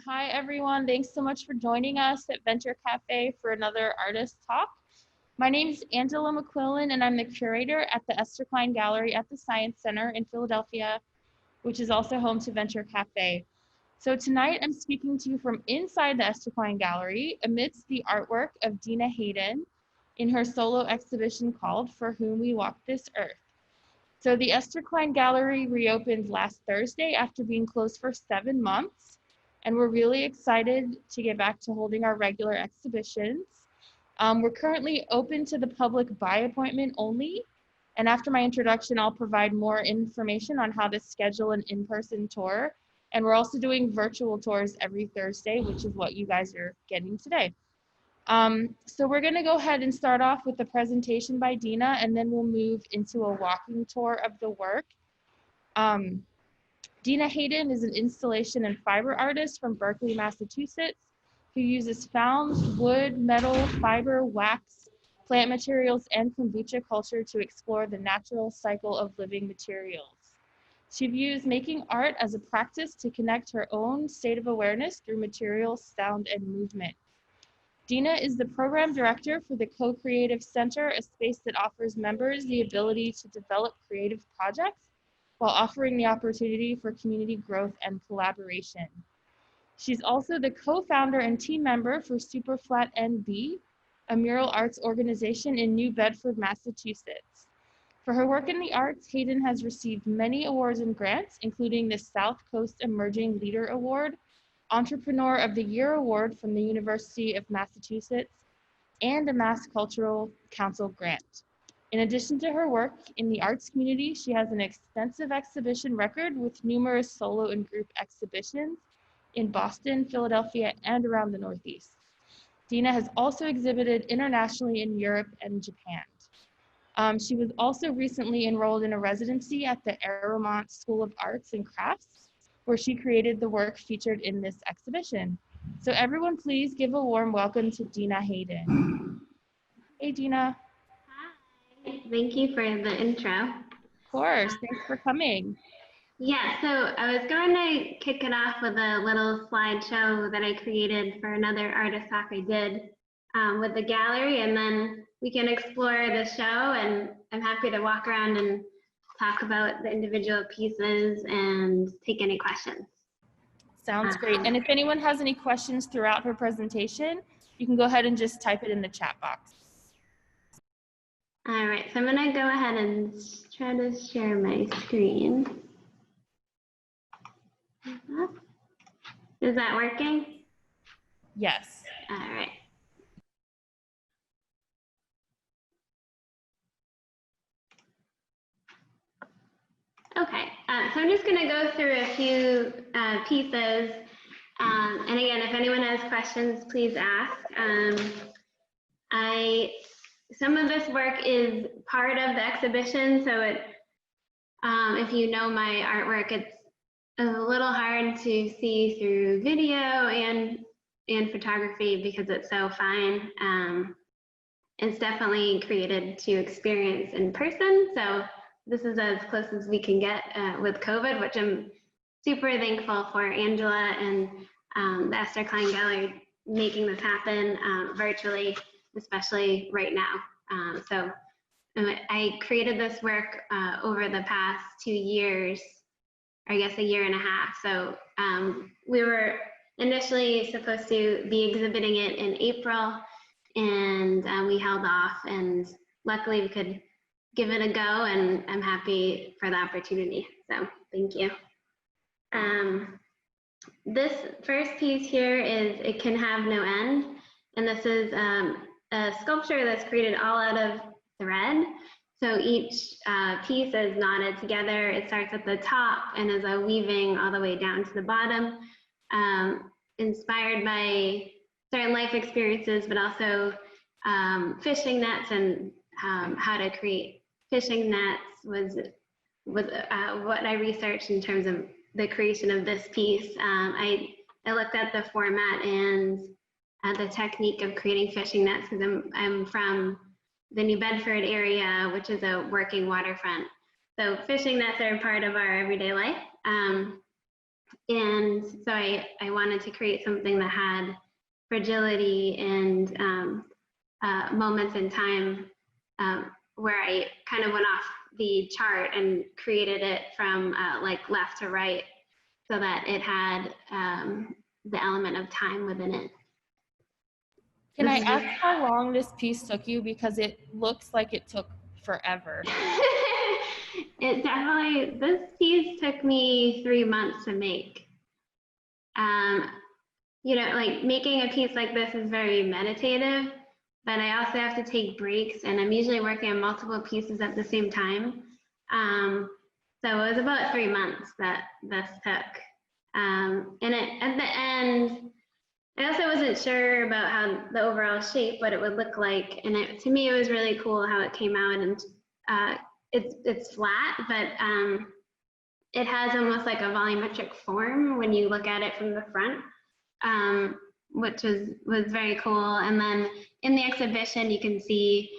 Hi, everyone. Thanks so much for joining us at Venture Cafe for another artist talk. My name is Angela McQuillan, and I'm the curator at the Esther Klein Gallery at the Science Center in Philadelphia, which is also home to Venture Cafe. So tonight, I'm speaking to you from inside the Esther Klein Gallery amidst the artwork of Dena Haden in her solo exhibition called For Whom We Walk This Earth. So the Esther Klein Gallery reopened last Thursday after being closed for 7 months. And we're really excited to get back to holding our regular exhibitions. We're currently open to the public by appointment only. And after my introduction, I'll provide more information on how to schedule an in-person tour. And we're also doing virtual tours every Thursday, which is what you guys are getting today. So we're gonna go ahead and start off with the presentation by Dena, and then we'll move into a walking tour of the work. Dena Haden is an installation and fiber artist from Berkeley, Massachusetts, who uses found wood, metal, fiber, wax, plant materials, and kombucha culture to explore the natural cycle of living materials. She views making art as a practice to connect her own state of awareness through materials, sound, and movement. Dena is the program director for the Co-Creative Center, a space that offers members the ability to develop creative projects while offering the opportunity for community growth and collaboration. She's also the co-founder and team member for Superflat NB, a mural arts organization in New Bedford, Massachusetts. For her work in the arts, Haden has received many awards and grants, including the South Coast Emerging Leader Award, Entrepreneur of the Year Award from the University of Massachusetts, and a Mass Cultural Council grant. In addition to her work in the arts community, she has an extensive exhibition record with numerous solo and group exhibitions in Boston, Philadelphia, and around the Northeast. Dena has also exhibited internationally in Europe and Japan. She was also recently enrolled in a residency at the Aeromont School of Arts and Crafts, where she created the work featured in this exhibition. So everyone, please give a warm welcome to Dena Haden. Hey, Dena. Thank you for the intro. Of course, thanks for coming. Yeah, so I was going to kick it off with a little slideshow that I created for another artist talk I did with the gallery, and then we can explore the show, and I'm happy to walk around and talk about the individual pieces and take any questions. Sounds great. And if anyone has any questions throughout her presentation, you can go ahead and just type it in the chat box. All right, so I'm going to go ahead and try to share my screen. Is that working? Yes. All right. Okay, so I'm just going to go through a few pieces. And again, if anyone has questions, please ask. Some of this work is part of the exhibition, so if you know my artwork, it's a little hard to see through video and photography because it's so fine. It's definitely created to experience in person, so this is as close as we can get with COVID, which I'm super thankful for Angela and the Esther Klein Gallery making this happen virtually, especially right now. So I created this work over the past 2 years, or I guess a year and a half. So we were initially supposed to be exhibiting it in April, and we held off, and luckily we could give it a go, and I'm happy for the opportunity. So thank you. This first piece here is It Can Have No End, and this is a sculpture that's created all out of thread. So each piece is knotted together. It starts at the top and is a weaving all the way down to the bottom, inspired by certain life experiences, but also fishing nets, and how to create fishing nets was what I researched in terms of the creation of this piece. I looked at the format and the technique of creating fishing nets, because I'm from the New Bedford area, which is a working waterfront. So fishing nets are a part of our everyday life. And so I wanted to create something that had fragility and moments in time where I kind of went off the chart and created it from like left to right so that it had the element of time within it. Can I ask how long this piece took you? Because it looks like it took forever. It definitely, this piece took me 3 months to make. You know, like making a piece like this is very meditative, but I also have to take breaks, and I'm usually working on multiple pieces at the same time. So it was about 3 months that this took. And at the end, I also wasn't sure about how the overall shape, what it would look like. And to me, it was really cool how it came out, and it's flat, but it has almost like a volumetric form when you look at it from the front, which was very cool. And then in the exhibition, you can see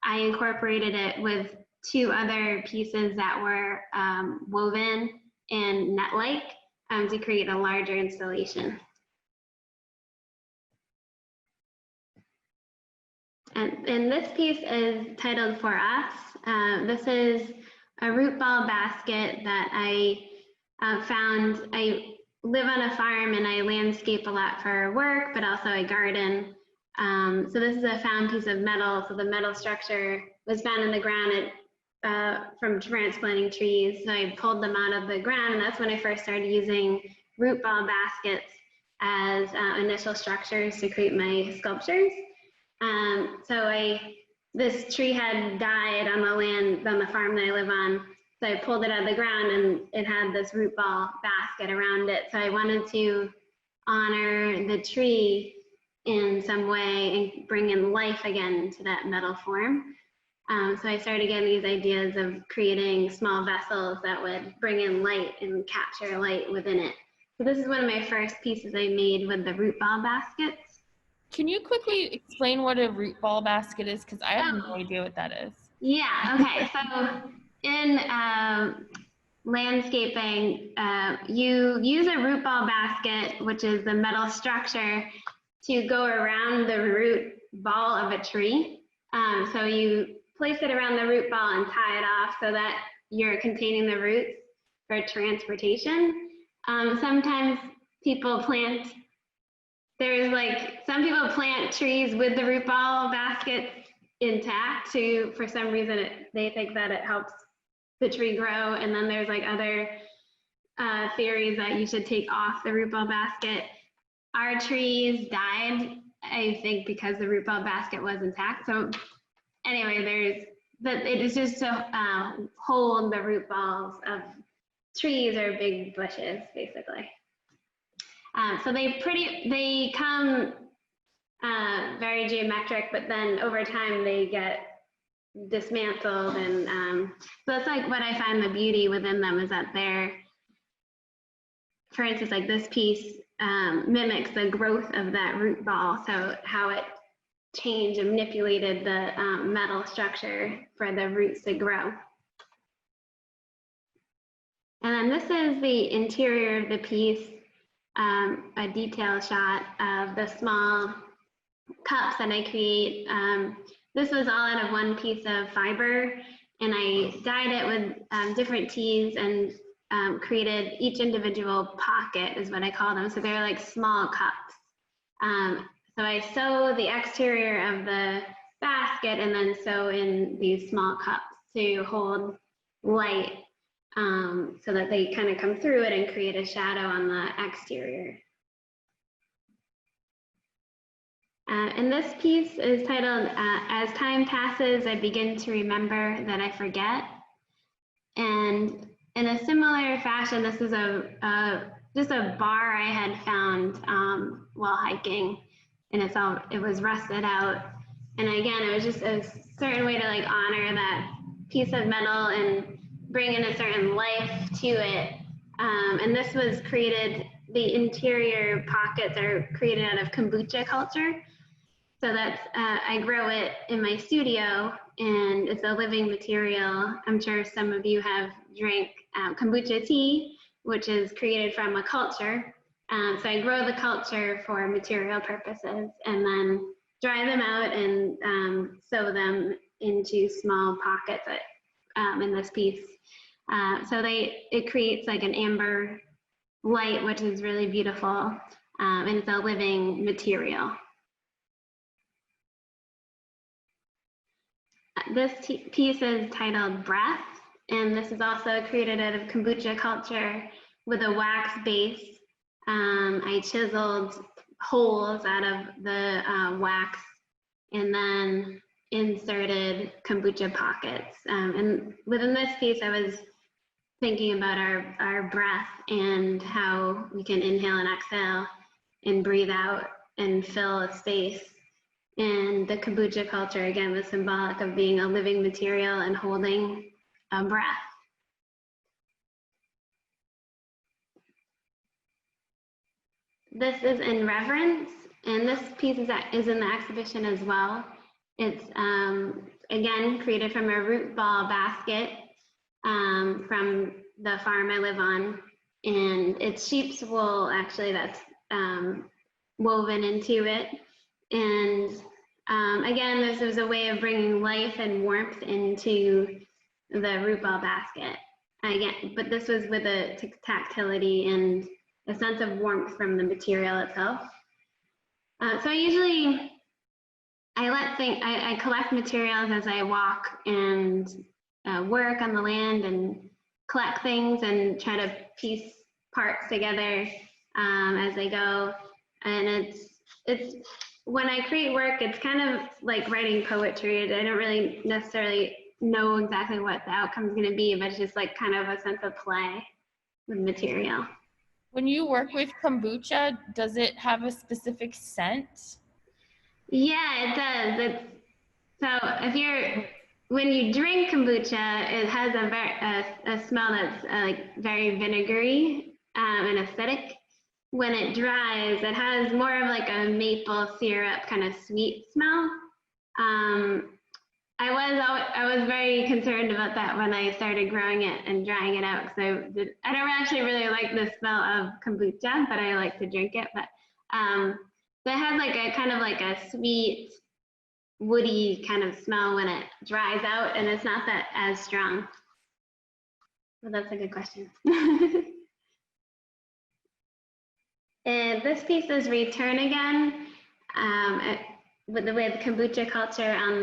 I incorporated it with 2 other pieces that were woven and net-like to create a larger installation. And this piece is titled For Us. This is a root ball basket that I found. I live on a farm and I landscape a lot for work, but also I garden. So this is a found piece of metal. So the metal structure was found in the ground from transplanting trees. So I pulled them out of the ground, and that's when I first started using root ball baskets as initial structures to create my sculptures. So this tree had died on the land, on the farm that I live on. So I pulled it out of the ground, and it had this root ball basket around it. So I wanted to honor the tree in some way and bring in life again to that metal form. So I started getting these ideas of creating small vessels that would bring in light and capture light within it. So this is one of my first pieces I made with the root ball baskets. Can you quickly explain what a root ball basket is? Because I have no idea what that is. Yeah, okay. So in landscaping, you use a root ball basket, which is the metal structure, to go around the root ball of a tree. So you place it around the root ball and tie it off so that you're containing the roots for transportation. Sometimes people plant some people plant trees with the root ball basket intact for some reason they think that it helps the tree grow. And then there's like other theories that you should take off the root ball basket. Our trees died, I think, because the root ball basket was intact. So anyway, it is just to hold the root balls of trees or big bushes, basically. So they come very geometric, but then over time they get dismantled, and so that's like what I find the beauty within them is that for instance, like this piece mimics the growth of that root ball, so how it changed and manipulated the metal structure for the roots to grow. And then this is the interior of the piece. A detail shot of the small cups that I create. This was all out of one piece of fiber, and I dyed it with different teas and created each individual pocket is what I call them. So they're like small cups. So I sew the exterior of the basket and then sew in these small cups to hold light. So that they kind of come through it and create a shadow on the exterior. And this piece is titled, As Time Passes, I Begin to Remember That I Forget. And in a similar fashion, this is just a bar I had found while hiking, and it was rusted out. And again, it was just a certain way to like honor that piece of metal and bring in a certain life to it. And this was created, the interior pockets are created out of Kombucha Culture. So that's, I grow it in my studio, and it's a living material. I'm sure some of you have drank kombucha tea, which is created from a culture. So I grow the culture for material purposes and then dry them out and sew them into small pockets in this piece. So it creates like an amber light, which is really beautiful, and it's a living material. This piece is titled Breath, and this is also created out of Kombucha Culture with a wax base. I chiseled holes out of the wax and then inserted kombucha pockets. And within this piece, I was thinking about our breath and how we can inhale and exhale and breathe out and fill a space. And the kombucha culture, again, was symbolic of being a living material and holding a breath. This is in reverence, and this piece is in the exhibition as well. It's, again, created from a root ball basket from the farm I live on. And it's sheep's wool, actually, that's woven into it. And again, this was a way of bringing life and warmth into the root ball basket. Again, but this was with a tactility and a sense of warmth from the material itself. So I collect materials as I walk and work on the land and collect things and try to piece parts together as I go. And it's when I create work, it's kind of like writing poetry. I don't really necessarily know exactly what the outcome is going to be, but it's just like kind of a sense of play with material. When you work with kombucha, does it have a specific scent? Yeah, it does. When you drink kombucha, it has a smell that's like very vinegary and acidic. When it dries, it has more of like a maple syrup kind of sweet smell. I was very concerned about that when I started growing it and drying it out, because I don't actually really like the smell of kombucha, but I like to drink it. But so it has like a kind of like a sweet, woody kind of smell when it dries out, and it's not that as strong. Well, that's a good question. And this piece is Return Again, with the kombucha culture on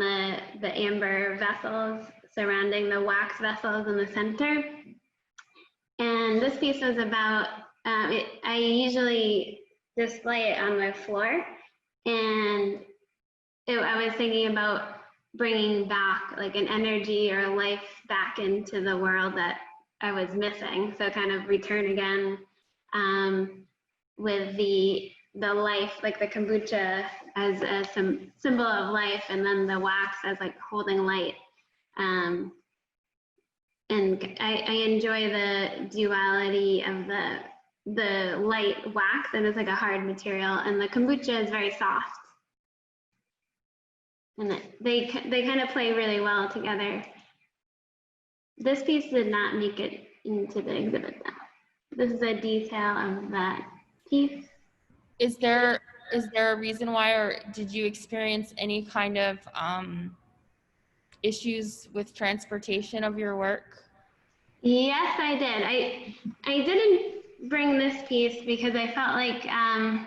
the amber vessels surrounding the wax vessels in the center. And this piece was about, I usually display it on the floor, and I was thinking about bringing back like an energy or life back into the world that I was missing. So kind of return again with the life, like the kombucha as a symbol of life, and then the wax as like holding light. And I enjoy the duality of the light wax, and it's like a hard material, and the kombucha is very soft. And they kind of play really well together. This piece did not make it into the exhibit though. This is a detail of that piece. Is there a reason why, or did you experience any kind of issues with transportation of your work? Yes, I did. I didn't bring this piece because I felt like I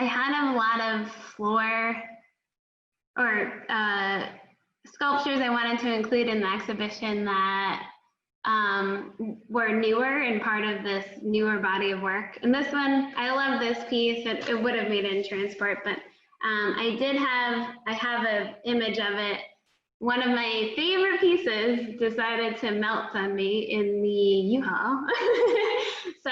had a lot of floor or sculptures I wanted to include in the exhibition that were newer and part of this newer body of work. And this one, I love this piece. It would have made it in transport, but I have an image of it. One of my favorite pieces decided to melt on me in the U-Haul. So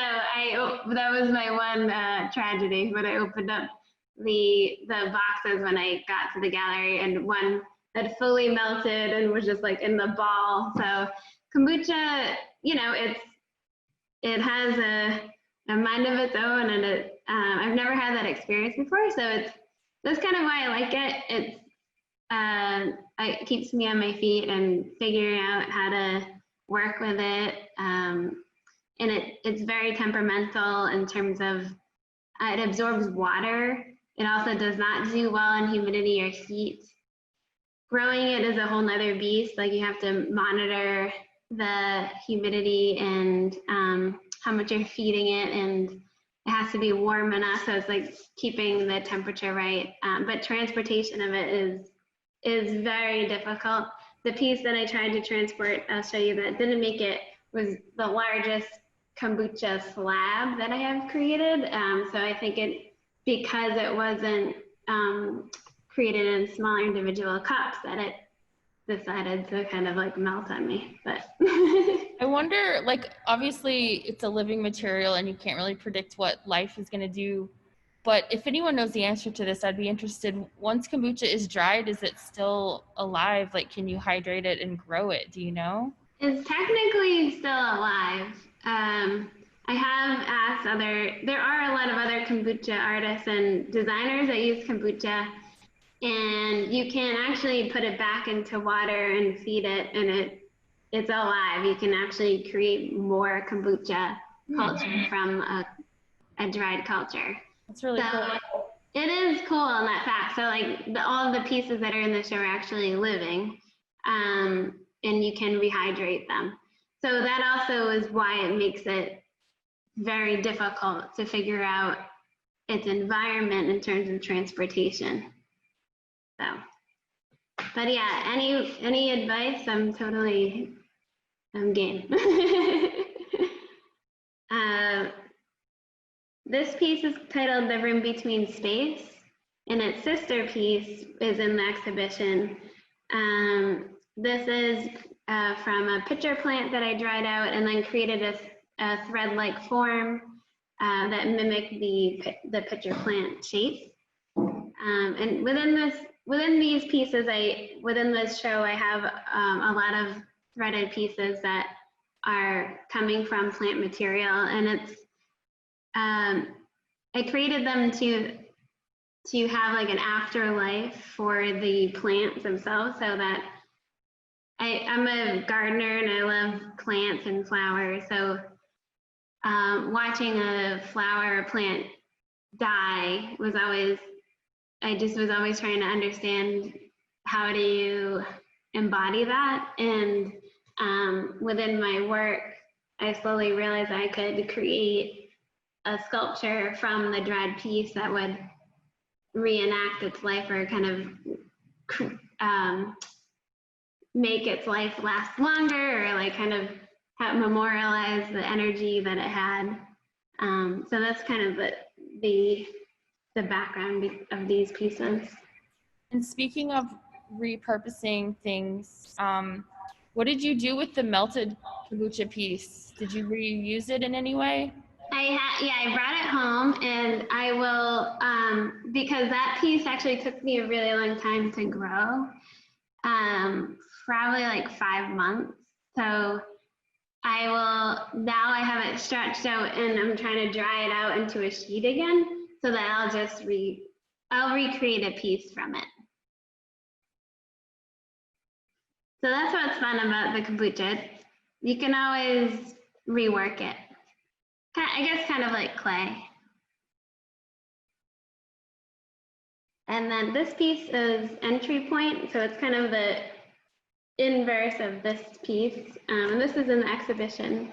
that was my one tragedy, but I opened up the boxes when I got to the gallery, and one had fully melted and was just like in the ball. So kombucha, you know, it has a mind of its own, and I've never had that experience before, so that's kind of why I like it. It keeps me on my feet and figuring out how to work with it, and it it's very temperamental in terms of it absorbs water. It also does not do well in humidity or heat. Growing it is a whole nother beast. Like you have to monitor the humidity and how much you're feeding it, and it has to be warm enough, so it's like keeping the temperature right. But transportation of it is very difficult. The piece that I tried to transport, I'll show you, that didn't make it, was the largest kombucha slab that I have created. So I think because it wasn't created in smaller individual cups, that it decided to kind of like melt on me. But I wonder, like, obviously it's a living material and you can't really predict what life is going to do. But if anyone knows the answer to this, I'd be interested. Once kombucha is dried, is it still alive? Like, can you hydrate it and grow it? Do you know? it's technically still alive. I have asked there are a lot of other kombucha artists and designers that use kombucha, and you can actually put it back into water and feed it, and it's alive. You can actually create more kombucha culture from a dried culture. That's really cool. It is cool in that fact. So like all of the pieces that are in the show are actually living, and you can rehydrate them. So that also is why it makes it very difficult to figure out its environment in terms of transportation. So, but yeah, any advice, I'm game. This piece is titled The Room Between Space, and its sister piece is in the exhibition. This is from a pitcher plant that I dried out and then created a thread-like form that mimicked the pitcher plant shape. And within these pieces, within this show, I have a lot of threaded pieces that are coming from plant material, and I created them to have like an afterlife for the plants themselves, so that I'm a gardener and I love plants and flowers. So watching a flower or plant die I just was always trying to understand, how do you embody that? And within my work, I slowly realized I could create a sculpture from the dried piece that would reenact its life, or kind of make its life last longer, or like kind of memorialize the energy that it had. So that's kind of the background of these pieces. And speaking of repurposing things, what did you do with the melted kombucha piece? Did you reuse it in any way? I brought it home, and I will, because that piece actually took me a really long time to grow, probably like 5 months. So now I have it stretched out, and I'm trying to dry it out into a sheet again, so that I'll recreate a piece from it. So that's what's fun about the kombucha. You can always rework it. I guess kind of like clay. And then this piece is entry point, so it's kind of the inverse of this piece. And this is in the exhibition.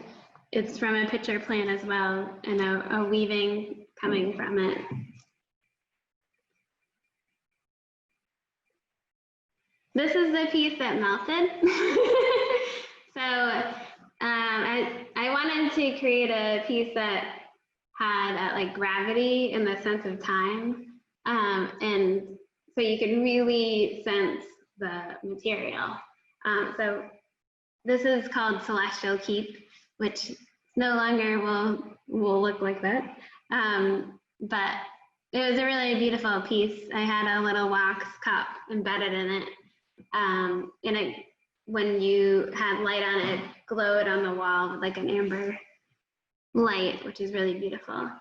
It's from a pitcher plant as well, and a weaving coming from it. This is the piece that melted. So I wanted to create a piece that had like gravity in the sense of time, and so you could really sense the material. So this is called Celestial Keep, which no longer will look like that. But it was a really beautiful piece. I had a little wax cup embedded in it, and when you had light on it, glowed on the wall with like an amber light, which is really beautiful.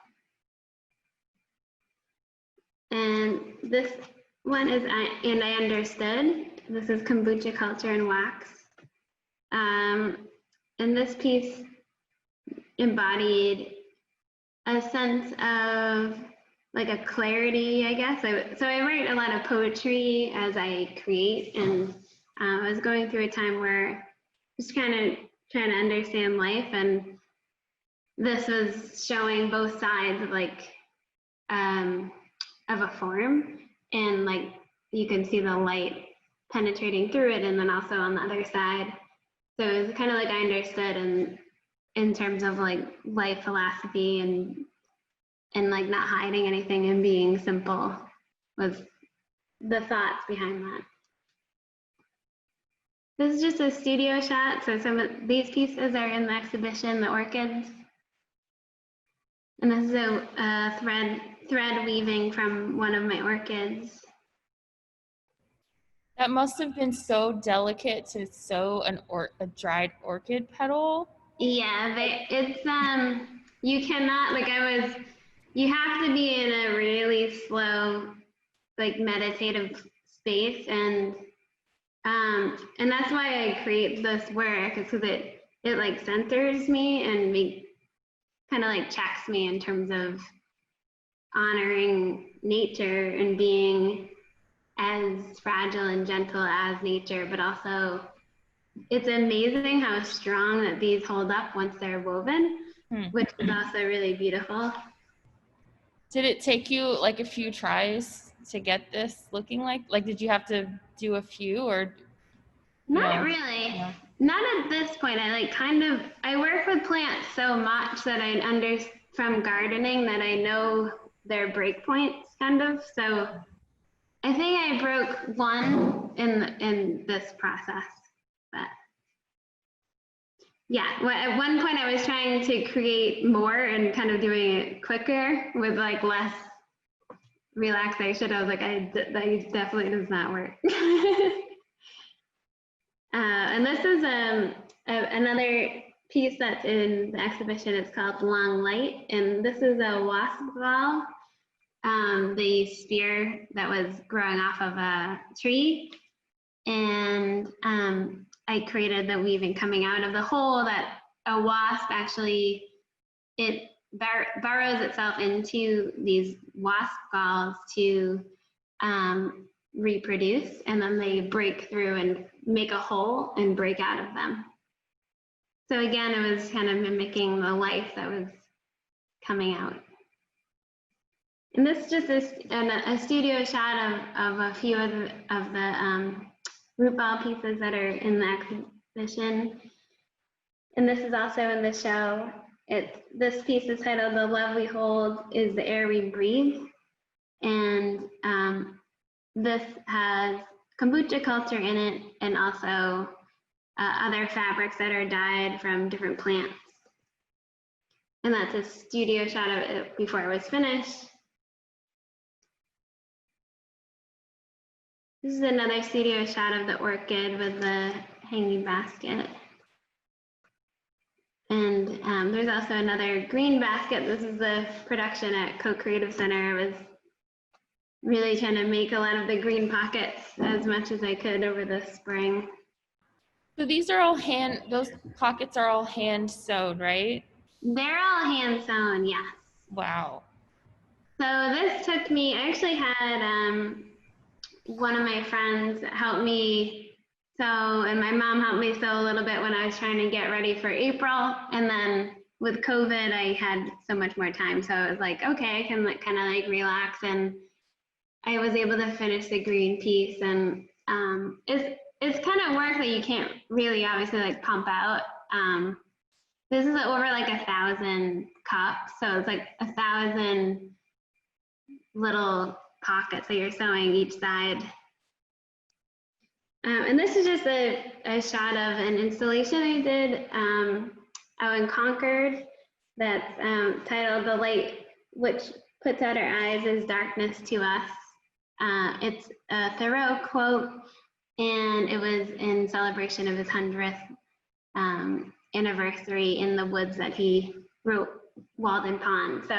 And this one is And I Understood. This is Kombucha Culture and Wax. And this piece embodied a sense of like a clarity, I guess. So I write a lot of poetry as I create, and I was going through a time where just kind of trying to understand life, and this was showing both sides of like of a form, and like you can see the light penetrating through it, and then also on the other side. So it was kind of like I understood in terms of like life philosophy and like not hiding anything and being simple was the thoughts behind that. This is just a studio shot. So some of these pieces are in the exhibition, the orchids. And this is a thread weaving from one of my orchids. That must have been so delicate to sew a dried orchid petal. Yeah, it's you cannot, like you have to be in a really slow, like meditative space, and that's why I create this work, is because it like centers me and kind of like checks me in terms of honoring nature and being as fragile and gentle as nature, but also it's amazing how strong that these hold up once they're woven, which is also really beautiful. Did it take you like a few tries to get this looking like did you have to do a few, or? Not really. No. Not at this point. I work with plants so much that from gardening, that I know their breakpoints kind of. So I think I broke one in this process, but yeah. At one point I was trying to create more and kind of doing it quicker with like less relaxation. I was like, that definitely does not work. And this is another piece that's in the exhibition. It's called Long Light, and this is a wasp ball, the spear that was growing off of a tree, and I created the weaving coming out of the hole that a wasp actually, it burrows itself into these wasp galls to reproduce, and then they break through and make a hole and break out of them. So again, it was kind of mimicking the life that was coming out. And this is just a studio shot of a few of the root ball pieces that are in the exhibition. And this is also in the show. This piece is titled "The Love We Hold is the Air We Breathe." And this has kombucha culture in it, and also other fabrics that are dyed from different plants. And that's a studio shot of it before it was finished. This is another studio shot of the orchid with the hanging basket. And there's also another green basket. This is the production at Co-Creative Center. I was really trying to make a lot of the green pockets as much as I could over the spring. So these are all those pockets are all hand sewed, right? They're all hand sewn, yes. Wow. So this took me, I actually had one of my friends help me sew, and my mom helped me sew a little bit when I was trying to get ready for April. And then with COVID, I had so much more time. So I was like, okay, I can kind of like relax. And I was able to finish the green piece, and it's kind of work that you can't really obviously like pump out. This is over like 1,000 cups, so it's like 1,000 little pockets that you're sewing each side. And this is just a shot of an installation I did out in Concord that's titled "The Light Which Puts Out Our Eyes is Darkness to Us." It's a Thoreau quote, and it was in celebration of his 100th anniversary in the woods that he wrote Walden Pond. So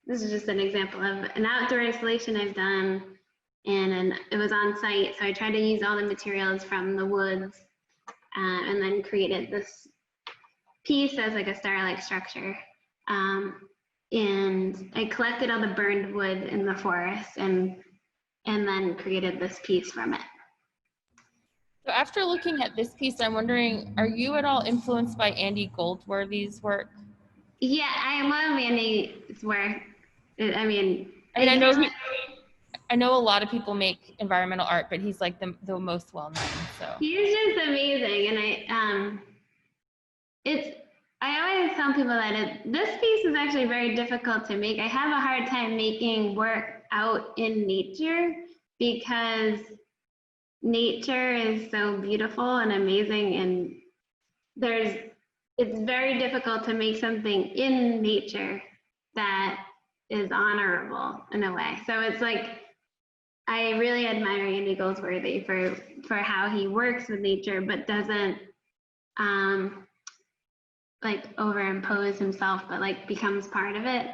this is just an example of an outdoor installation I've done, and it was on site. So I tried to use all the materials from the woods and then created this piece as like a star-like structure. And I collected all the burned wood in the forest and then created this piece from it. So after looking at this piece, I'm wondering, are you at all influenced by Andy Goldsworthy's work? Yeah, I love Andy's work. I mean, I know a lot of people make environmental art, but he's like the most well-known, so. He's just amazing, and I always tell people that this piece is actually very difficult to make. I have a hard time making work out in nature because nature is so beautiful and amazing, and it's very difficult to make something in nature that is honorable in a way. So it's like, I really admire Andy Goldsworthy for how he works with nature, but doesn't like overimpose himself, but like becomes part of it.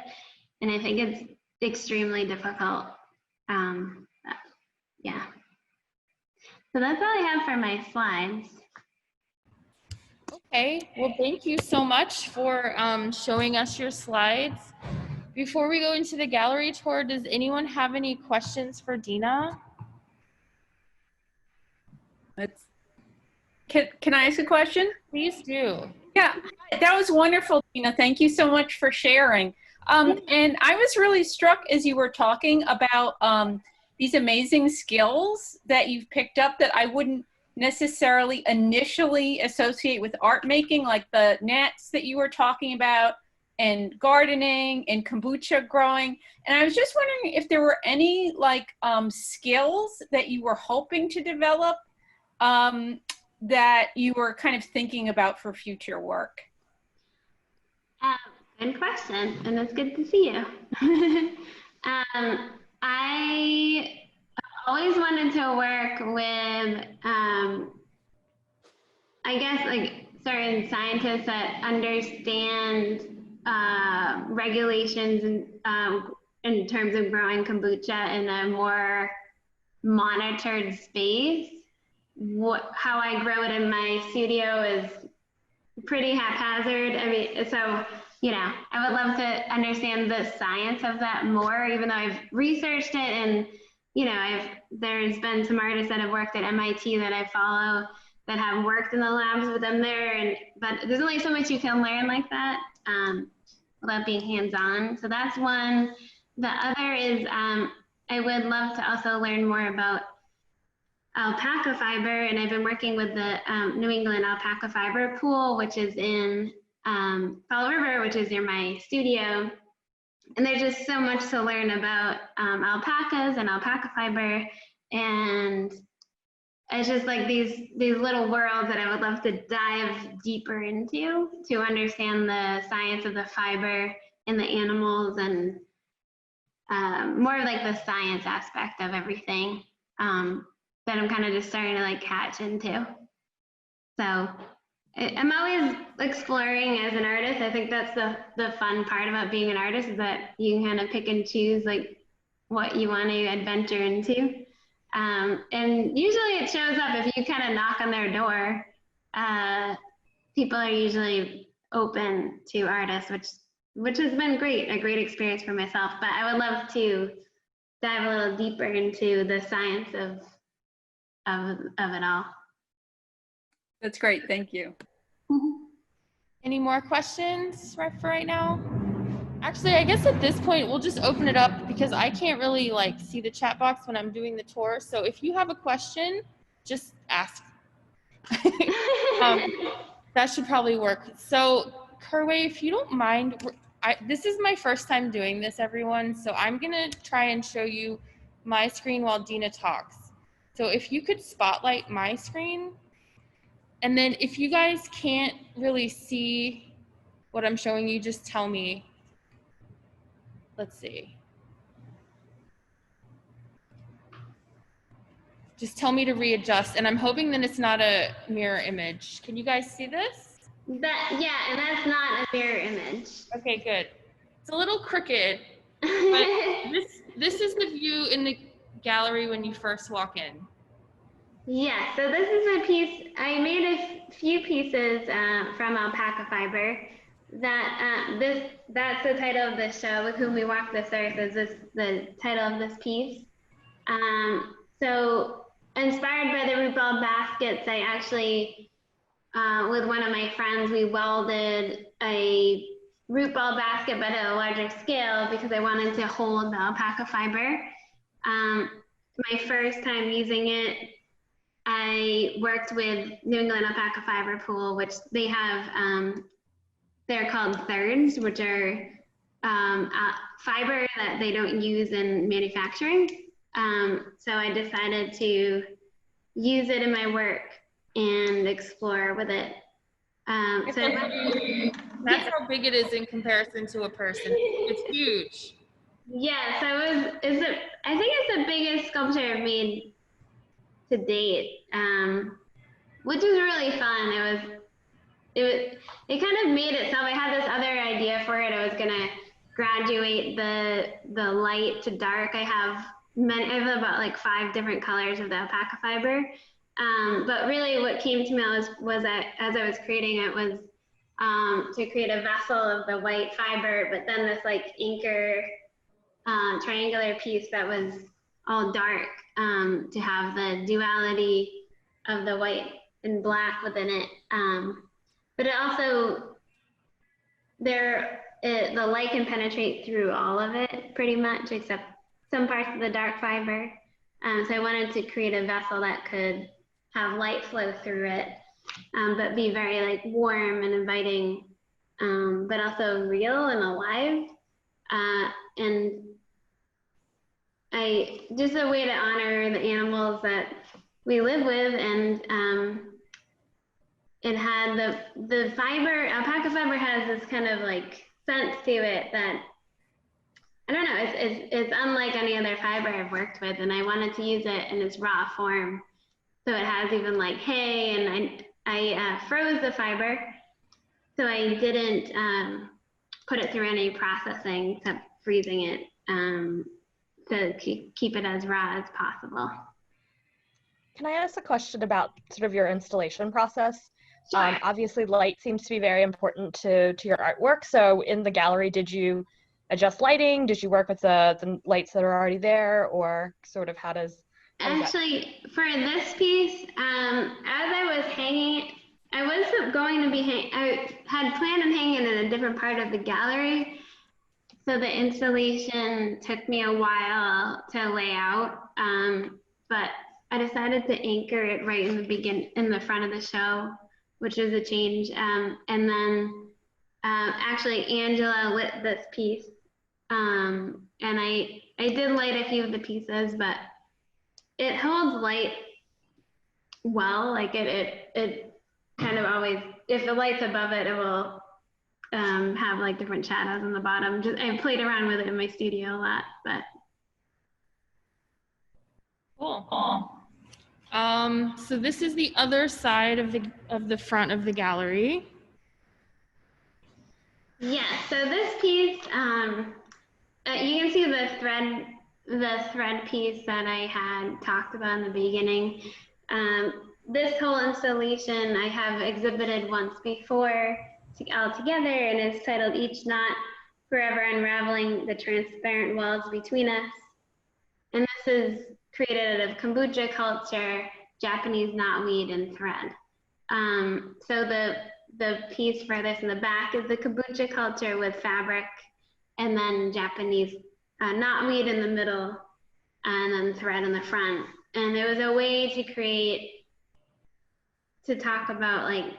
And I think it's extremely difficult. Yeah. So that's all I have for my slides. Okay, well, thank you so much for showing us your slides. Before we go into the gallery tour, does anyone have any questions for Dena? Can I ask a question? Please do. Yeah, that was wonderful, Dena. Thank you so much for sharing. And I was really struck as you were talking about these amazing skills that you've picked up that I wouldn't necessarily initially associate with art making, like the nets that you were talking about, and gardening and kombucha growing. And I was just wondering if there were any like skills that you were hoping to develop that you were kind of thinking about for future work. Good question, and it's good to see you. I always wanted to work with, I guess, like certain scientists that understand regulations in terms of growing kombucha in a more monitored space. How I grow it in my studio is pretty haphazard. I mean, so, you know, I would love to understand the science of that more, even though I've researched it, and, you know, there's been some artists that have worked at MIT that I follow that have worked in the labs with them there, but there's only so much you can learn like that without being hands-on. So that's one. The other is I would love to also learn more about alpaca fiber, and I've been working with the New England alpaca fiber pool, which is in Fall River, which is near my studio. And there's just so much to learn about alpacas and alpaca fiber, and it's just like these little worlds that I would love to dive deeper into to understand the science of the fiber in the animals, and more like the science aspect of everything. That I'm kind of just starting to like catch into. So I'm always exploring as an artist. I think that's the fun part about being an artist, is that you can kind of pick and choose like what you want to adventure into. And usually it shows up if you kind of knock on their door. People are usually open to artists, which has been great, a great experience for myself. But I would love to dive a little deeper into the science of it all. That's great, thank you. Any more questions for right now? Actually, I guess at this point, we'll just open it up because I can't really like see the chat box when I'm doing the tour. So if you have a question, just ask. That should probably work. So Kerway, if you don't mind, this is my first time doing this, everyone. So I'm gonna try and show you my screen while Dena talks. So if you could spotlight my screen, and then if you guys can't really see what I'm showing you, just tell me. Let's see. Just tell me to readjust, and I'm hoping that it's not a mirror image. Can you guys see this? Yeah, and that's not a mirror image. Okay, good. It's a little crooked, but this is the view in the gallery when you first walk in. Yeah, so this is a piece, I made a few pieces from alpaca fiber. That's the title of the show, With Whom We Walk This Earth, is the title of this piece. So inspired by the root ball baskets, I actually, with one of my friends, we welded a root ball basket, but at a larger scale because I wanted to hold the alpaca fiber. My first time using it, I worked with New England Alpaca Fiber Pool, which they have, they're called thirds, which are fiber that they don't use in manufacturing. So I decided to use it in my work and explore with it. That's how big it is in comparison to a person. It's huge. Yeah, so I think it's the biggest sculpture I've made to date, which was really fun. It kind of made itself. I had this other idea for it. I was gonna graduate the light to dark. I have about like 5 different colors of the alpaca fiber. But really what came to me was that as I was creating it was to create a vessel of the white fiber, but then this like anchor triangular piece that was all dark, to have the duality of the white and black within it. But it also, the light can penetrate through all of it pretty much, except some parts of the dark fiber. So I wanted to create a vessel that could have light flow through it, but be very like warm and inviting, but also real and alive. And just a way to honor the animals that we live with. And it had the fiber, alpaca fiber has this kind of like sense to it that, I don't know, it's unlike any other fiber I've worked with, and I wanted to use it in its raw form. So it has even like hay, and I froze the fiber, so I didn't put it through any processing except freezing it, to keep it as raw as possible. Can I ask a question about sort of your installation process? Sure. Obviously, light seems to be very important to your artwork. So in the gallery, did you adjust lighting? Did you work with the lights that are already there, or sort of how does Actually, for this piece, as I was hanging, I was going to be I had planned on hanging it in a different part of the gallery. So the installation took me a while to lay out, but I decided to anchor it right in the front of the show, which is a change. And then actually Angela lit this piece, and I did light a few of the pieces, but it holds light well. Like it kind of always, if the light's above it, it will have like different shadows on the bottom. I played around with it in my studio a lot, but. Cool. So this is the other side of the front of the gallery. Yeah, so this piece, you can see the thread piece that I had talked about in the beginning. This whole installation I have exhibited once before all together, and it's titled Each Knot, Forever Unraveling the Transparent Walls Between Us. And this is created out of Kombucha Culture, Japanese knotweed, and thread. So the piece for this in the back is the Kombucha Culture with fabric, and then Japanese knotweed in the middle, and then thread in the front. And it was a way to talk about like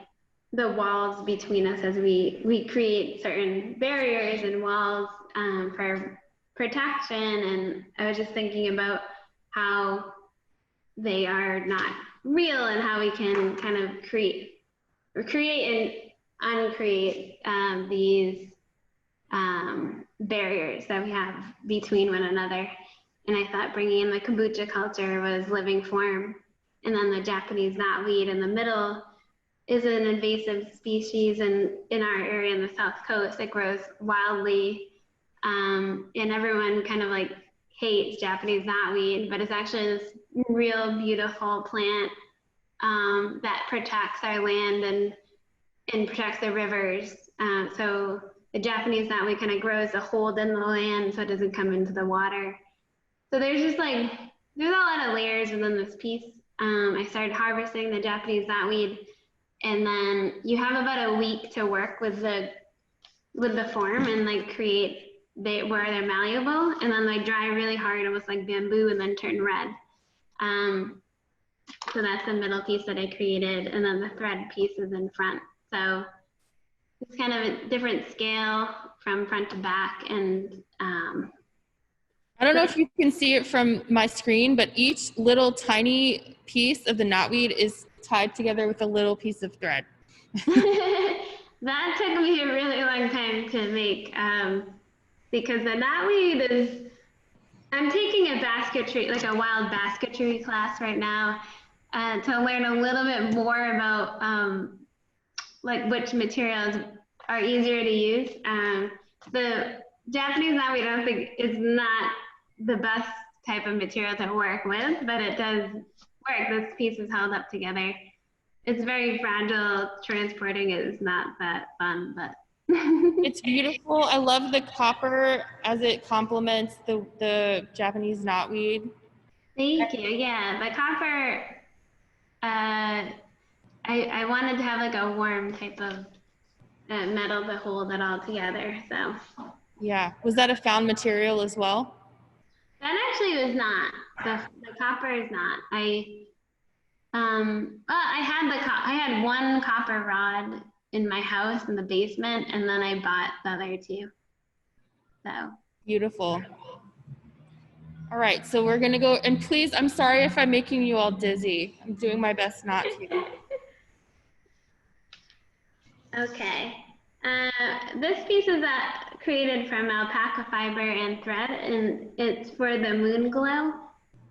the walls between us as we create certain barriers and walls for protection. And I was just thinking about how they are not real and how we can kind of create and uncreate these barriers that we have between one another. And I thought bringing in the Kombucha Culture was living form. And then the Japanese knotweed in the middle is an invasive species in our area in the South Coast. It grows wildly, and everyone kind of like hates Japanese knotweed, but it's actually this real beautiful plant that protects our land and protects the rivers. So the Japanese knotweed kind of grows a hold in the land so it doesn't come into the water. So there's just like, there's a lot of layers within this piece. I started harvesting the Japanese knotweed, and then you have about a week to work with the form and like create where they're malleable, and then they dry really hard, almost like bamboo, and then turn red. So that's the middle piece that I created, and then the thread piece is in front. So it's kind of a different scale from front to back, and I don't know if you can see it from my screen, but each little tiny piece of the knotweed is tied together with a little piece of thread. that took me a really long time to make, because the knotweed is, I'm taking a basketry, like a wild basketry class right now, to learn a little bit more about like which materials are easier to use. The Japanese knotweed, I don't think, is not the best type of material to work with, but it does work. This piece is held up together. It's very fragile. Transporting it is not that fun, but It's beautiful. I love the copper as it complements the Japanese knotweed. Thank you. Yeah, the copper, I wanted to have like a warm type of metal to hold it all together. So Yeah. Was that a found material as well? that actually was not. The copper is not. Well, I had one copper rod in my house in the basement, and then I bought the other two. So Beautiful. All right, so we're gonna go, and please, I'm sorry if I'm making you all dizzy. I'm doing my best not to. okay. This piece is created from alpaca fiber and thread, and it's for the moon glow,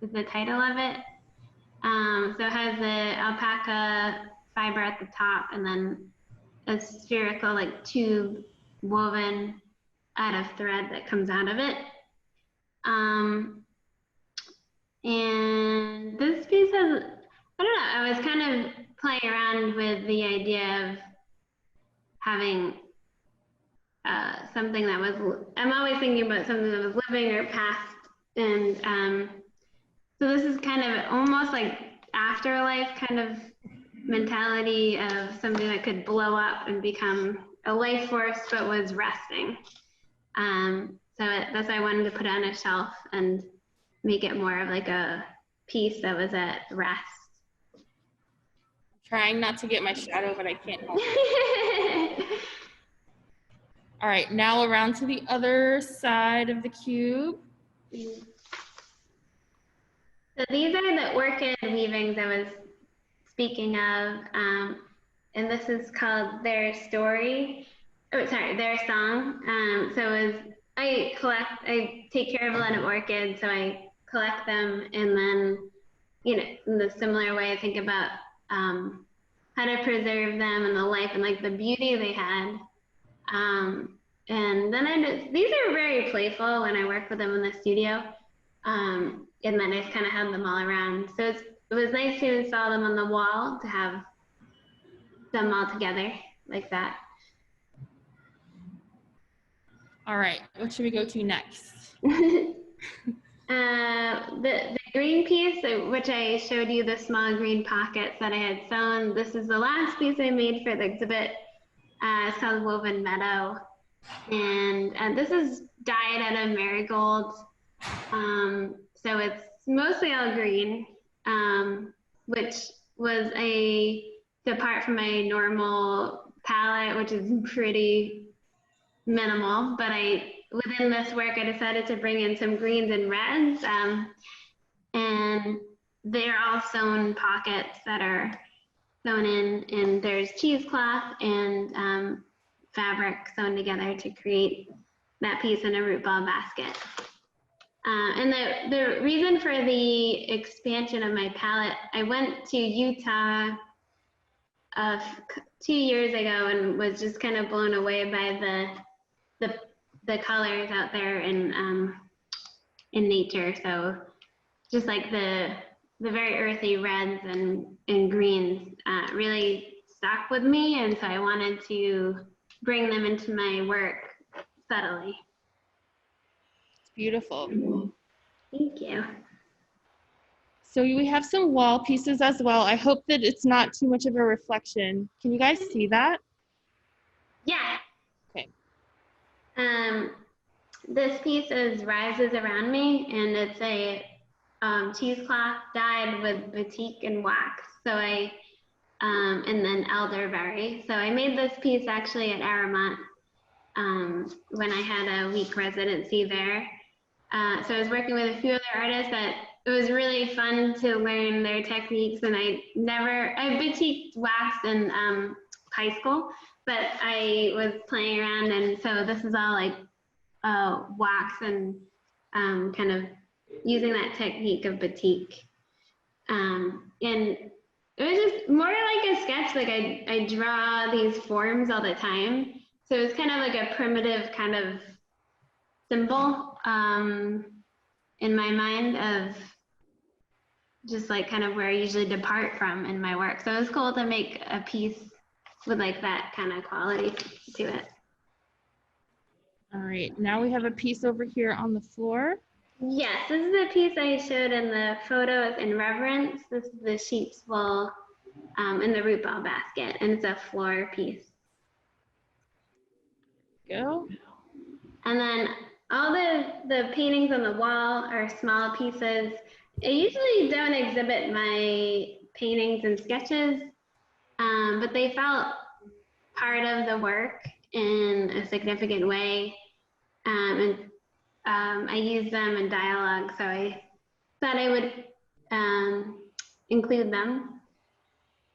is the title of it. So it has the alpaca fiber at the top, and then a spherical like tube woven out of thread that comes out of it. And this piece has, I don't know, I was kind of playing around with the idea of having something that was, I'm always thinking about something that was living or past. And so this is kind of almost like afterlife kind of mentality of something that could blow up and become a life force, but was resting. So that's why I wanted to put it on a shelf and make it more of like a piece that was at rest. Trying not to get my shadow, but I can't help it. All right, now around to the other side of the cube. So these are the orchid weavings I was speaking of, and this is called Their Story. Oh, sorry, Their Song. So I take care of a lot of orchids, so I collect them, and then, you know, in the similar way, I think about how to preserve them and the life and like the beauty they had. And then these are very playful when I work with them in the studio. And then I just kind of have them all around. So it was nice to install them on the wall, to have them all together like that. All right, what should we go to next? The green piece, which I showed you, the small green pockets that I had sewn, this is the last piece I made for the exhibit. It's called Woven Meadow. And this is dyed out of marigold. So it's mostly all green, which was a depart from my normal palette, which is pretty minimal, but within this work, I decided to bring in some greens and reds, and they're all sewn pockets that are sewn in, and there's cheesecloth and fabric sewn together to create that piece in a root ball basket. And the reason for the expansion of my palette, I went to Utah 2 years ago and was just kind of blown away by the colors out there in nature. So just like the the very earthy reds and greens really stuck with me, and so I wanted to bring them into my work subtly. It's beautiful. Thank you. So we have some wall pieces as well. I hope that it's not too much of a reflection. Can you guys see that? Yeah. Okay. This piece is Rises Around Me, and it's a cheesecloth dyed with batik and wax. So and then elderberry. So I made this piece actually at Aramont when I had a week residency there. So I was working with a few other artists that it was really fun to learn their techniques, and I batiqued wax in high school, but I was playing around, and so this is all like wax and kind of using that technique of batik. And it was just more like a sketch, like I draw these forms all the time. So it was kind of like a primitive kind of symbol in my mind of just like kind of where I usually depart from in my work. So it was cool to make a piece with like that kind of quality to it. All right, now we have a piece over here on the floor. Yes, this is the piece I showed in the photos in Reverence. This is the sheep's wool in the root ball basket, and it's a floor piece. Go. And then all the paintings on the wall are small pieces. I usually don't exhibit my paintings and sketches, but they felt part of the work in a significant way. I use them in dialogue, so I thought I would include them.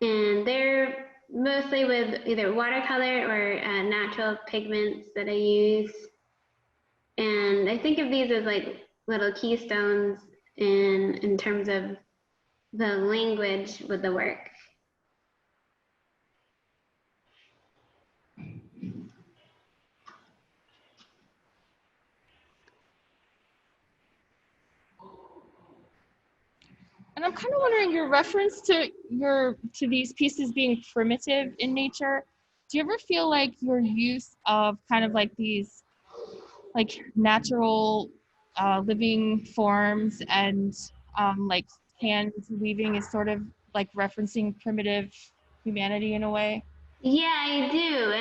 And they're mostly with either watercolor or natural pigments that I use. And I think of these as like little keystones in terms of the language with the work. And I'm kind of wondering your reference to these pieces being primitive in nature. Do you ever feel like your use of kind of like these like natural living forms and like hand weaving is sort of like referencing primitive humanity in a way? Yeah, I do,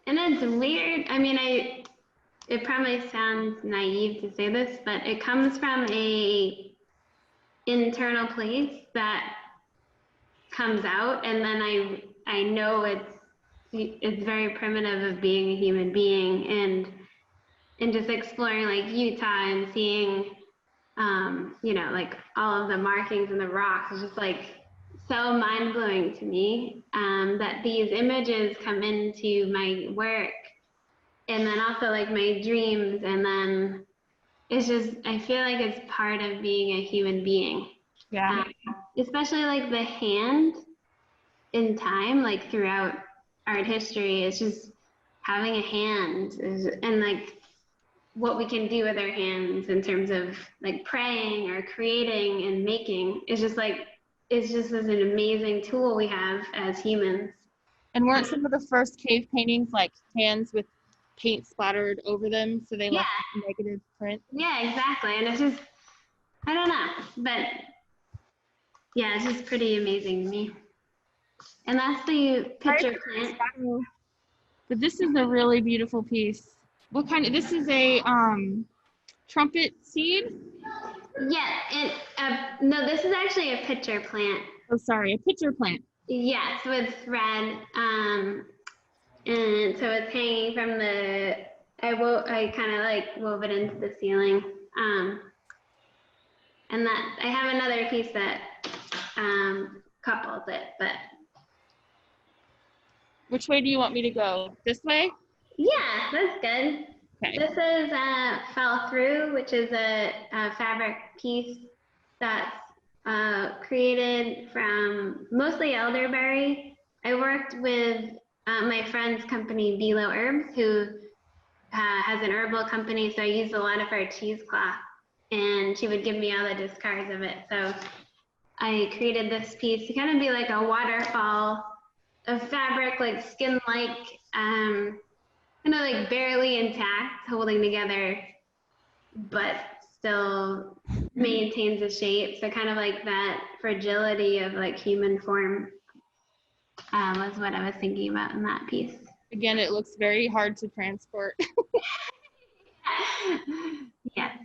and it's weird. I mean, it probably sounds naive to say this, but it comes from a internal place that comes out, and then I know it's very primitive of being a human being, and just exploring like Utah and seeing you know, like all of the markings and the rocks is just like so mind-blowing to me, that these images come into my work, and then also like my dreams, and then it's just, I feel like it's part of being a human being. Yeah. Especially like the hand in time, like throughout art history, it's just having a hand and like what we can do with our hands in terms of like praying or creating and making is just like, it's just as an amazing tool we have as humans. And weren't some of the first cave paintings like hands with paint splattered over them so they left a negative print? Yeah, exactly. And it's just, I don't know, but yeah, it's just pretty amazing to me. And that's the pitcher plant. But this is a really beautiful piece. What kind of, this is a trumpet seed? Yeah, no, this is actually a pitcher plant. Oh, sorry, a pitcher plant. Yes, with thread. And so it's hanging from the, I kind of like wove it into the ceiling. And that, I have another piece that couples it, but. Which way do you want me to go? This way? Yeah, that's good. Okay. This is Fell Through, which is a fabric piece that's created from mostly elderberry. I worked with my friend's company, Bilo Herbs, who has an herbal company, so I used a lot of her cheesecloth, and she would give me all the discards of it. So I created this piece to kind of be like a waterfall of fabric, like skin-like, kind of like barely intact, holding together, but still maintains a shape. So kind of like that fragility of like human form was what I was thinking about in that piece. Again, it looks very hard to transport. Yes.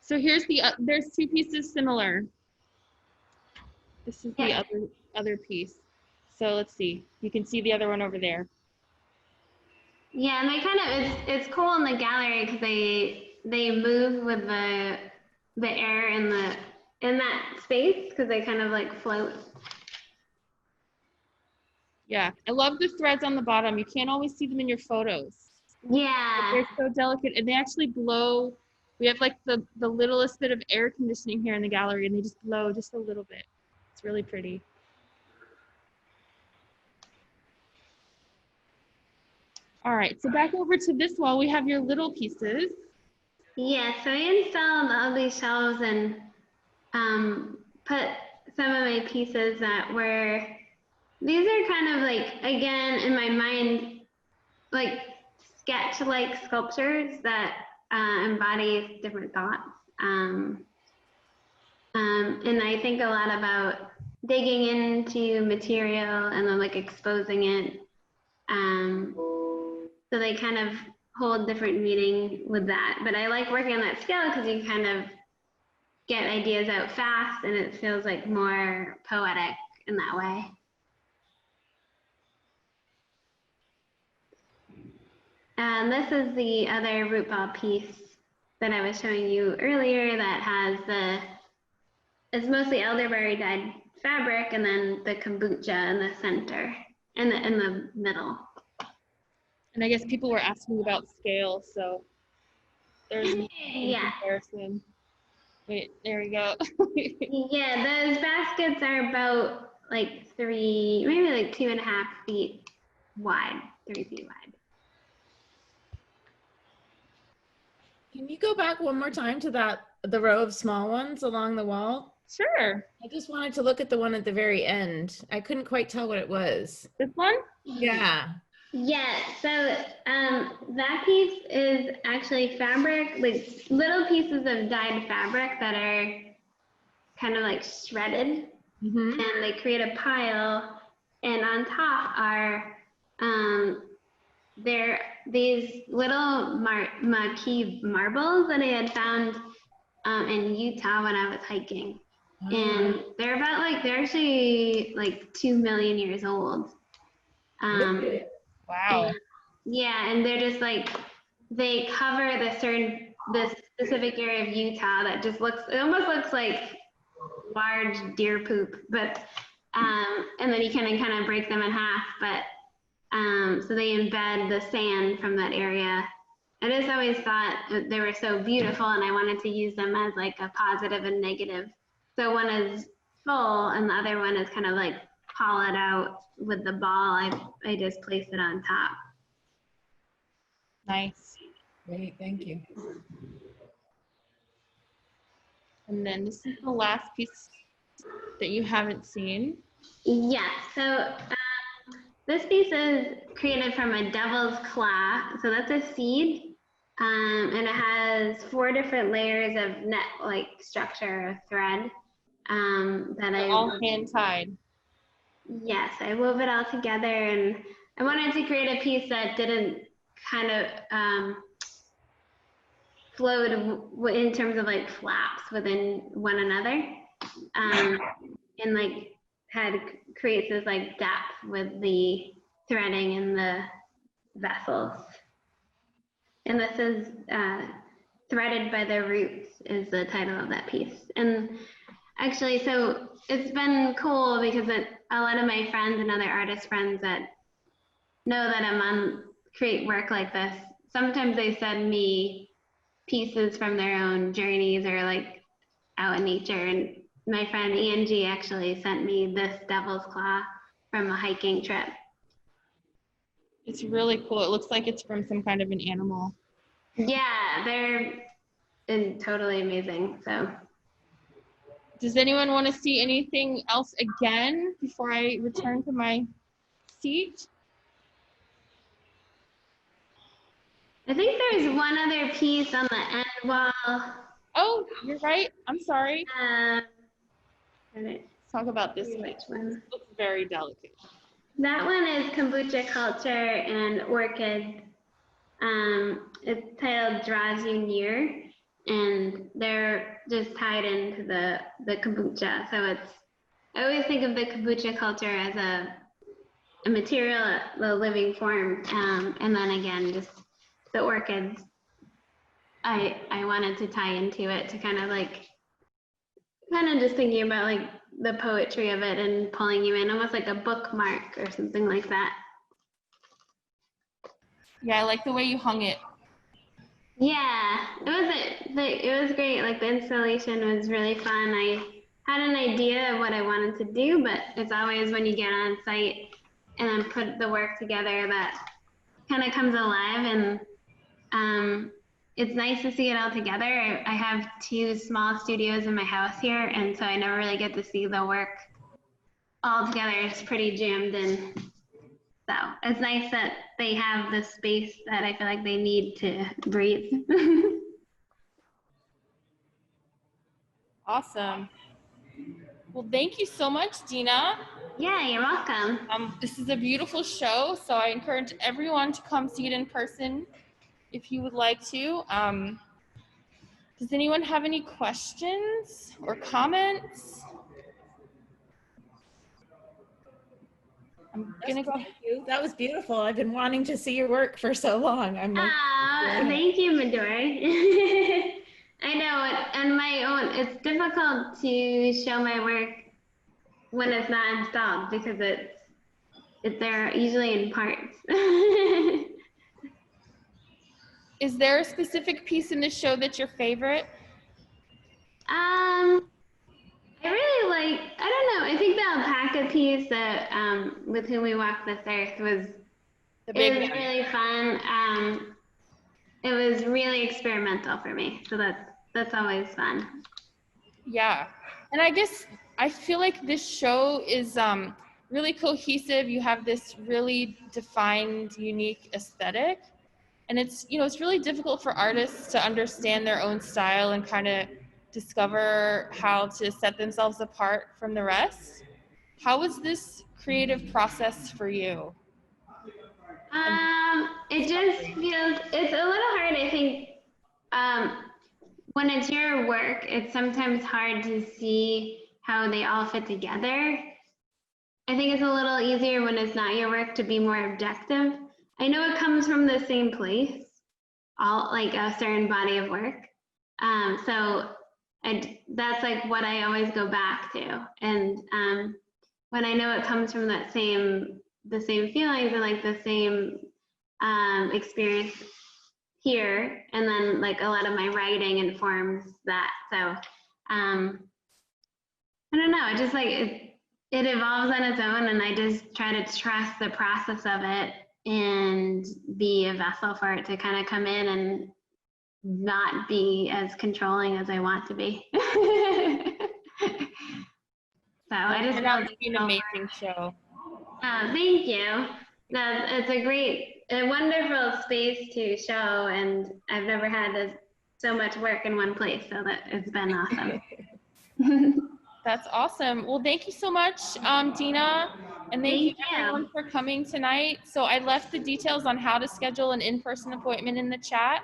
So here's the, there's two pieces similar. This is the Yeah. other piece. So let's see. You can see the other one over there. Yeah, and they kind of, it's cool in the gallery because they move with the air in that space because they kind of like float. Yeah, I love the threads on the bottom. You can't always see them in your photos. Yeah. But they're so delicate, and they actually blow. We have like the littlest bit of air conditioning here in the gallery, and they just blow just a little bit. It's really pretty. All right, so back over to this wall, we have your little pieces. Yeah, so I installed all these shelves and put some of my pieces that were, these are kind of like, again, in my mind, like sketch-like sculptures that embody different thoughts. And I think a lot about digging into material and then like exposing it. So they kind of hold different meaning with that. But I like working on that scale because you kind of get ideas out fast and it feels like more poetic in that way. And this is the other root ball piece that I was showing you earlier that has it's mostly elderberry dyed fabric and then the kombucha in the center, in the middle. And I guess people were asking about scale, so there's no Yeah. comparison. Wait, there we go. Yeah, those baskets are about like maybe like 2.5 feet wide, 3 feet wide. Can you go back one more time to the row of small ones along the wall? Sure. I just wanted to look at the one at the very end. I couldn't quite tell what it was. This one? Yeah. Yeah, so that piece is actually fabric, like little pieces of dyed fabric that are kind of like shredded, Mm-hmm. and they create a pile, and on top are these little Magee marbles that I had found in Utah when I was hiking. And they're actually like 2 million years old. Wow. And they're just like, they cover this specific area of Utah that just it almost looks like large deer poop, but, and then you can kind of break them in half, but, so they embed the sand from that area. I just always thought they were so beautiful and I wanted to use them as like a positive and negative. So one is full and the other one is kind of like hollowed out with the ball. I just placed it on top. Nice. Great, thank you. And then this is the last piece that you haven't seen. Yeah, so this piece is created from a devil's claw. So that's a seed. And it has 4 different layers of net-like structure of thread that I All hand tied. Yes, I wove it all together, and I wanted to create a piece that didn't kind of float in terms of like flaps within one another, and like creates this like depth with the threading in the vessels. And this is Threaded by the Roots is the title of that piece. And actually, so it's been cool because a lot of my friends and other artist friends that know that I'm create work like this, sometimes they send me pieces from their own journeys or like out in nature. And my friend Angie actually sent me this devil's claw from a hiking trip. It's really cool. It looks like it's from some kind of an animal. Yeah, they're totally amazing. So Does anyone want to see anything else again before I return to my seat? I think there's one other piece on the end wall. Oh, you're right. I'm sorry. Let's Let's talk about this one. which one? This looks very delicate. That one is Kombucha Culture and Orchid. It's titled Draws You Near, and they're just tied into the kombucha. So it's, I always think of the kombucha culture as a material, a living form, and then again, just the orchids. I wanted to tie into it to kind of just thinking about like the poetry of it and pulling you in, almost like a bookmark or something like that. Yeah, I like the way you hung it. Yeah, it was great. Like the installation was really fun. I had an idea of what I wanted to do, but it's always when you get on site and then put the work together that kind of comes alive, and it's nice to see it all together. I have 2 small studios in my house here, and so I never really get to see the work all together. It's pretty jammed in. So it's nice that they have the space that I feel like they need to breathe. Awesome. Well, thank you so much, Dena. Yeah, you're welcome. This is a beautiful show, so I encourage everyone to come see it in person if you would like to. Does anyone have any questions or comments? I'm gonna go. Thank you. That was beautiful. I've been wanting to see your work for so long. I'm like, Thank you, Midori. I know, and my own, it's difficult to show my work when it's not installed because they're usually in parts. Is there a specific piece in the show that's your favorite? I really like, I don't know, I think the alpaca piece that With Whom We Walk This Earth was, The big it was one. really fun. It was really experimental for me, so that's always fun. Yeah, and I guess I feel like this show is really cohesive. You have this really defined, unique aesthetic, and it's really difficult for artists to understand their own style and kind of discover how to set themselves apart from the rest. How was this creative process for you? It just feels, it's a little hard, I think. When it's your work, it's sometimes hard to see how they all fit together. I think it's a little easier when it's not your work to be more objective. I know it comes from the same place, all like a certain body of work. That's like what I always go back to. And when I know it comes from the same feelings and like the same experience here, and then like a lot of my writing informs that. So I don't know, it just like it evolves on its own, and I just try to trust the process of it and be a vessel for it to kind of come in and not be as controlling as I want to be. So I just That would be an amazing show. thank you. It's a wonderful space to show, and I've never had so much work in one place, so that it's been awesome. That's awesome. Well, thank you so much, Dena, and thank you everyone for coming tonight. So I left the details on how to schedule an in-person appointment in the chat,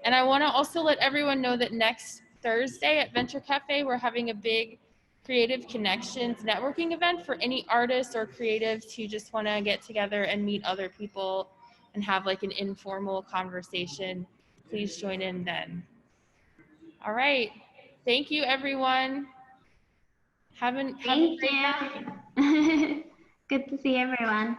and I want to also let everyone know that next Thursday at Venture Cafe, we're having a big Creative Connections networking event for any artists or creatives who just want to get together and meet other people and have like an informal conversation. Please join in then. All right. Thank you, everyone. Have a great night. Good to see everyone.